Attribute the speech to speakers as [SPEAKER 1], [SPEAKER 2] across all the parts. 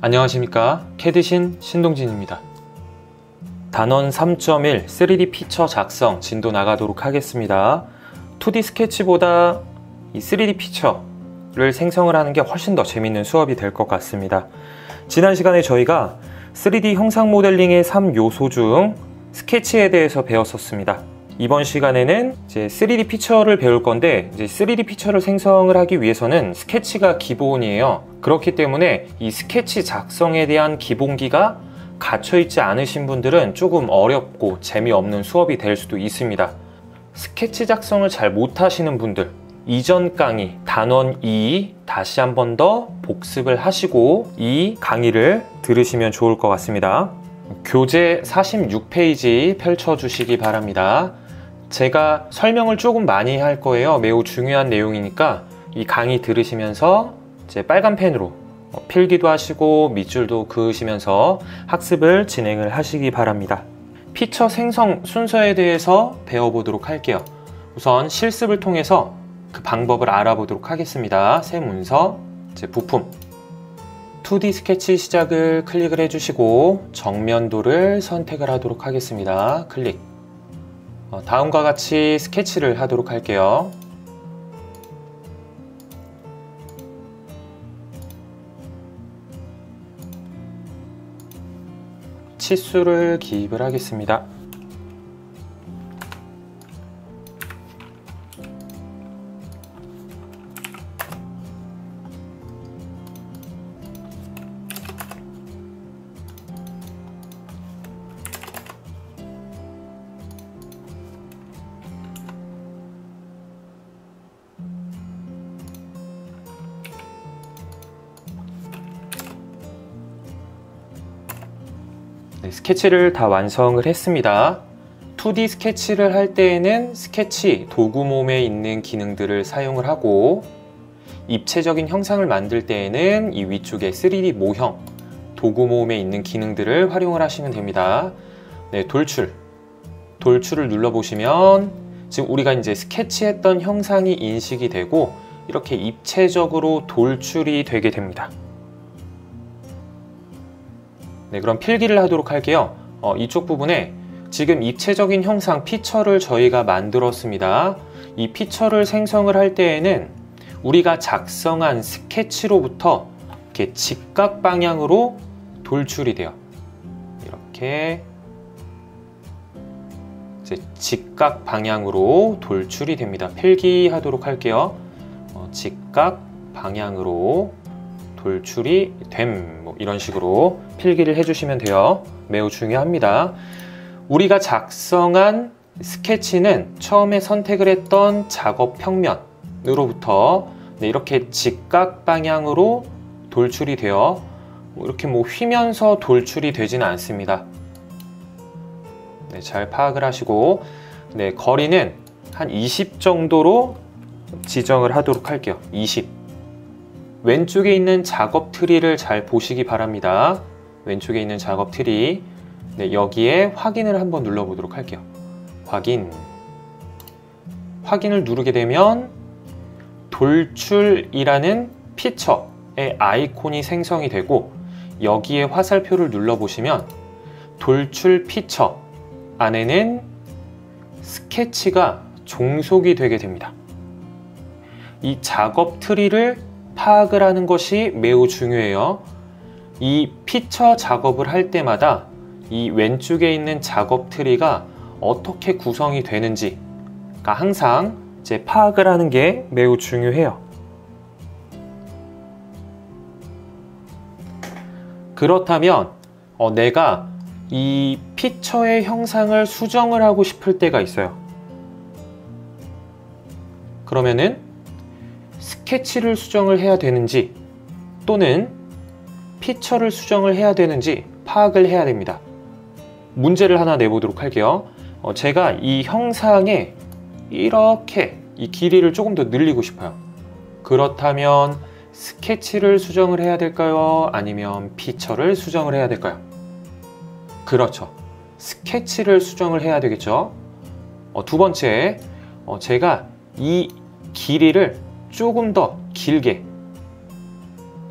[SPEAKER 1] 안녕하십니까, 캐드신 신동진입니다. 단원 3.1 3D 피처 작성 진도 나가도록 하겠습니다. 2D 스케치보다 이 3D 피처를 생성을 하는 게 훨씬 더 재밌는 수업이 될 것 같습니다. 지난 시간에 저희가 3D 형상 모델링의 3요소 중 스케치에 대해서 배웠었습니다. 이번 시간에는 이제 3D 피처를 배울 건데, 이제 3D 피처를 생성을 하기 위해서는 스케치가 기본이에요. 그렇기 때문에 이 스케치 작성에 대한 기본기가 갖춰있지 않으신 분들은 조금 어렵고 재미없는 수업이 될 수도 있습니다. 스케치 작성을 잘 못하시는 분들, 이전 강의 단원 2 다시 한 번 더 복습을 하시고 이 강의를 들으시면 좋을 것 같습니다. 교재 46페이지 펼쳐주시기 바랍니다. 제가 설명을 조금 많이 할 거예요. 매우 중요한 내용이니까 이 강의 들으시면서 이제 빨간 펜으로 필기도 하시고 밑줄도 그으시면서 학습을 진행을 하시기 바랍니다. 피처 생성 순서에 대해서 배워보도록 할게요. 우선 실습을 통해서 그 방법을 알아보도록 하겠습니다. 새 문서, 이제 부품, 2D 스케치 시작을 클릭을 해주시고 정면도를 선택을 하도록 하겠습니다. 클릭. 다음과 같이 스케치를 하도록 할게요. 치수를 기입을 하겠습니다. 스케치를 다 완성을 했습니다. 2D 스케치를 할 때에는 스케치 도구몸에 있는 기능들을 사용을 하고, 입체적인 형상을 만들 때에는 이 위쪽에 3D 모형 도구몸에 있는 기능들을 활용을 하시면 됩니다. 네, 돌출을 눌러보시면 지금 우리가 이제 스케치했던 형상이 인식이 되고 이렇게 입체적으로 돌출이 되게 됩니다. 네, 그럼 필기를 하도록 할게요. 이쪽 부분에 지금 입체적인 형상 피처를 저희가 만들었습니다. 이 피처를 생성을 할 때에는 우리가 작성한 스케치로부터 이렇게 직각 방향으로 돌출이 돼요. 이렇게 이제 직각 방향으로 돌출이 됩니다. 필기하도록 할게요. 직각 방향으로 돌출이 됨, 이런 식으로 필기를 해주시면 돼요. 매우 중요합니다. 우리가 작성한 스케치는 처음에 선택을 했던 작업 평면으로부터 이렇게 직각 방향으로 돌출이 되어 이렇게 휘면서 돌출이 되지는 않습니다. 네, 잘 파악을 하시고, 네, 거리는 한 20 정도로 지정을 하도록 할게요. 20. 왼쪽에 있는 작업 트리를 잘 보시기 바랍니다. 왼쪽에 있는 작업 트리, 네, 여기에 확인을 한번 눌러보도록 할게요. 확인을 누르게 되면 돌출이라는 피처의 아이콘이 생성이 되고, 여기에 화살표를 눌러보시면 돌출 피처 안에는 스케치가 종속이 되게 됩니다. 이 작업 트리를 파악을 하는 것이 매우 중요해요. 이 피처 작업을 할 때마다 이 왼쪽에 있는 작업 트리가 어떻게 구성이 되는지 항상 이제 파악을 하는 게 매우 중요해요. 그렇다면 내가 이 피처의 형상을 수정을 하고 싶을 때가 있어요. 그러면은 스케치를 수정을 해야 되는지 또는 피처를 수정을 해야 되는지 파악을 해야 됩니다. 문제를 하나 내보도록 할게요. 제가 이 형상에 이렇게 이 길이를 조금 더 늘리고 싶어요. 그렇다면 스케치를 수정을 해야 될까요? 아니면 피처를 수정을 해야 될까요? 그렇죠. 스케치를 수정을 해야 되겠죠. 두 번째, 제가 이 길이를 조금 더 길게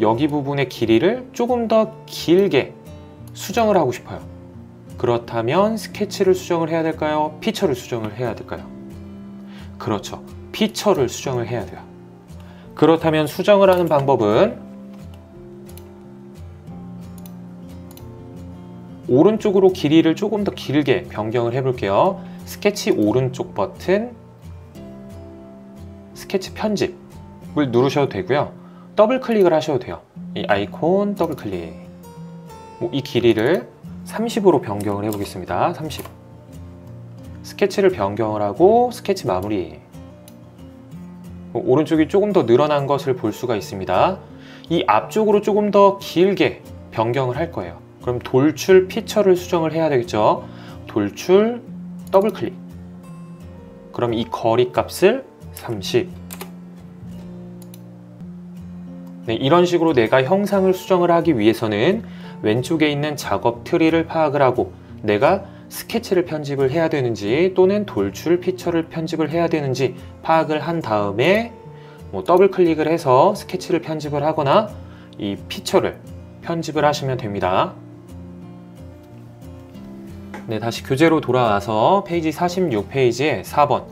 [SPEAKER 1] 여기 부분의 길이를 조금 더 길게 수정을 하고 싶어요. 그렇다면 스케치를 수정을 해야 될까요? 피처를 수정을 해야 될까요? 그렇죠. 피처를 수정을 해야 돼요. 그렇다면 수정을 하는 방법은 오른쪽으로 길이를 조금 더 길게 변경을 해볼게요. 스케치 오른쪽 버튼, 스케치 편집을 누르셔도 되고요. 더블 클릭을 하셔도 돼요. 이 아이콘 더블 클릭. 이 길이를 30으로 변경을 해보겠습니다. 30. 스케치를 변경을 하고 스케치 마무리. 오른쪽이 조금 더 늘어난 것을 볼 수가 있습니다. 이 앞쪽으로 조금 더 길게 변경을 할 거예요. 그럼 돌출 피처를 수정을 해야 되겠죠. 돌출 더블 클릭. 그럼 이 거리 값을 30. 네, 이런 식으로 내가 형상을 수정을 하기 위해서는 왼쪽에 있는 작업 트리를 파악을 하고 내가 스케치를 편집을 해야 되는지 또는 돌출 피처를 편집을 해야 되는지 파악을 한 다음에 더블 클릭을 해서 스케치를 편집을 하거나 이 피처를 편집을 하시면 됩니다. 네, 다시 교재로 돌아와서 페이지 46페이지에 4번.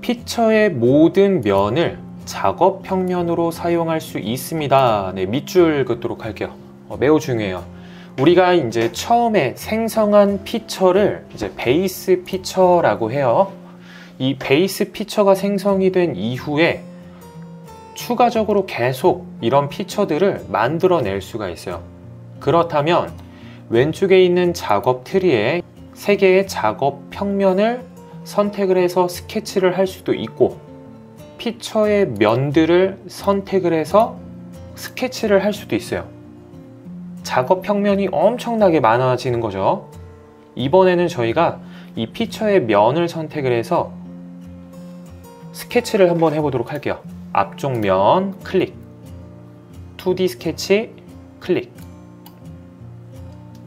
[SPEAKER 1] 피처의 모든 면을 작업 평면으로 사용할 수 있습니다. 네, 밑줄 긋도록 할게요. 매우 중요해요. 우리가 이제 처음에 생성한 피처를 이제 베이스 피처라고 해요. 이 베이스 피처가 생성이 된 이후에 추가적으로 계속 이런 피처들을 만들어낼 수가 있어요. 그렇다면 왼쪽에 있는 작업 트리에 3개의 작업 평면을 선택을 해서 스케치를 할 수도 있고 피처의 면들을 선택을 해서 스케치를 할 수도 있어요. 작업 평면이 엄청나게 많아지는 거죠. 이번에는 저희가 이 피처의 면을 선택을 해서 스케치를 한번 해보도록 할게요. 앞쪽 면 클릭, 2D 스케치 클릭.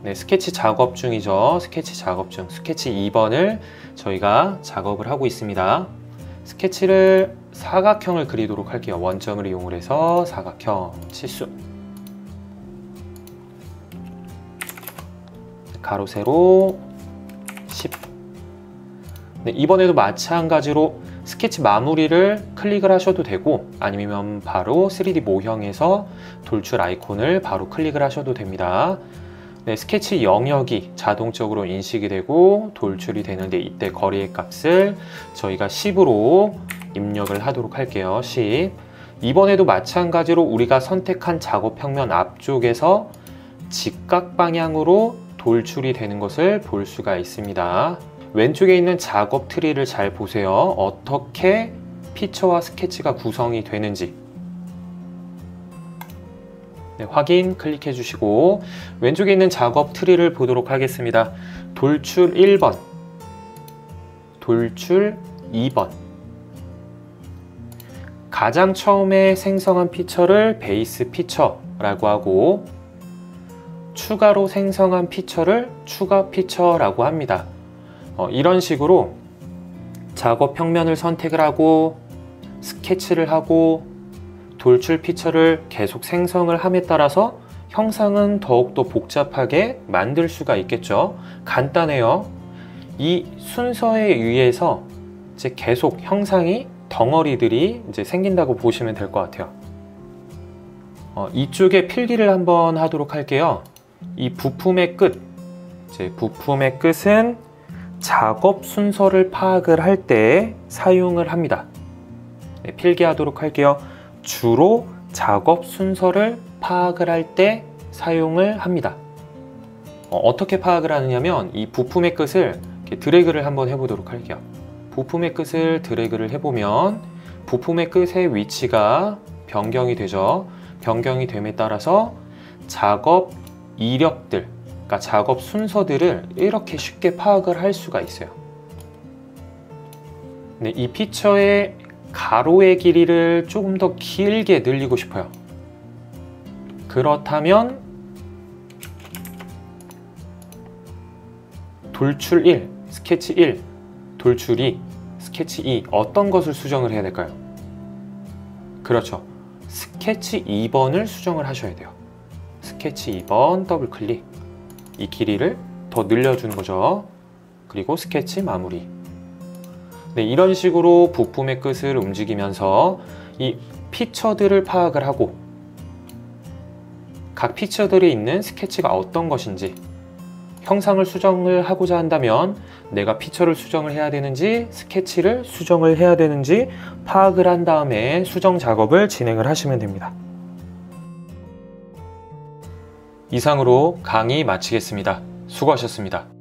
[SPEAKER 1] 네, 스케치 작업 중이죠. 스케치 작업 중. 스케치 2번을 저희가 작업을 하고 있습니다. 스케치를 사각형을 그리도록 할게요. 원점을 이용을 해서 사각형 치수. 가로 세로 10. 네, 이번에도 마찬가지로 스케치 마무리를 클릭을 하셔도 되고 아니면 바로 3D 모형에서 돌출 아이콘을 바로 클릭을 하셔도 됩니다. 네, 스케치 영역이 자동적으로 인식이 되고 돌출이 되는데 이때 거리의 값을 저희가 10으로 입력을 하도록 할게요. 10. 이번에도 마찬가지로 우리가 선택한 작업 평면 앞쪽에서 직각 방향으로 돌출이 되는 것을 볼 수가 있습니다. 왼쪽에 있는 작업 트리를 잘 보세요. 어떻게 피처와 스케치가 구성이 되는지. 네, 확인 클릭해 주시고 왼쪽에 있는 작업 트리를 보도록 하겠습니다. 돌출 1번, 돌출 2번. 가장 처음에 생성한 피처를 베이스 피처라고 하고 추가로 생성한 피처를 추가 피처라고 합니다. 이런 식으로 작업 평면을 선택을 하고 스케치를 하고 돌출 피처를 계속 생성을 함에 따라서 형상은 더욱더 복잡하게 만들 수가 있겠죠. 간단해요. 이 순서에 의해서 이제 계속 형상이 덩어리들이 이제 생긴다고 보시면 될 것 같아요. 이쪽에 필기를 한번 하도록 할게요. 이 부품의 끝, 이제 부품의 끝은 작업 순서를 파악을 할 때 사용을 합니다. 네, 필기하도록 할게요. 주로 작업 순서를 파악을 할 때 사용을 합니다. 어떻게 파악을 하느냐면 이 부품의 끝을 이렇게 드래그를 한번 해보도록 할게요. 부품의 끝을 드래그를 해보면 부품의 끝의 위치가 변경이 되죠. 변경이 됨에 따라서 작업 이력들, 그러니까 작업 순서들을 이렇게 쉽게 파악을 할 수가 있어요. 네, 이 피처의 가로의 길이를 조금 더 길게 늘리고 싶어요. 그렇다면 돌출 1, 스케치 1, 돌출 2, 스케치 2 어떤 것을 수정을 해야 될까요? 그렇죠. 스케치 2번을 수정을 하셔야 돼요. 스케치 2번 더블 클릭. 이 길이를 더 늘려주는 거죠. 그리고 스케치 마무리. 네, 이런 식으로 부품의 끝을 움직이면서 이 피처들을 파악을 하고 각 피처들이 있는 스케치가 어떤 것인지, 형상을 수정을 하고자 한다면 내가 피처를 수정을 해야 되는지 스케치를 수정을 해야 되는지 파악을 한 다음에 수정 작업을 진행을 하시면 됩니다. 이상으로 강의 마치겠습니다. 수고하셨습니다.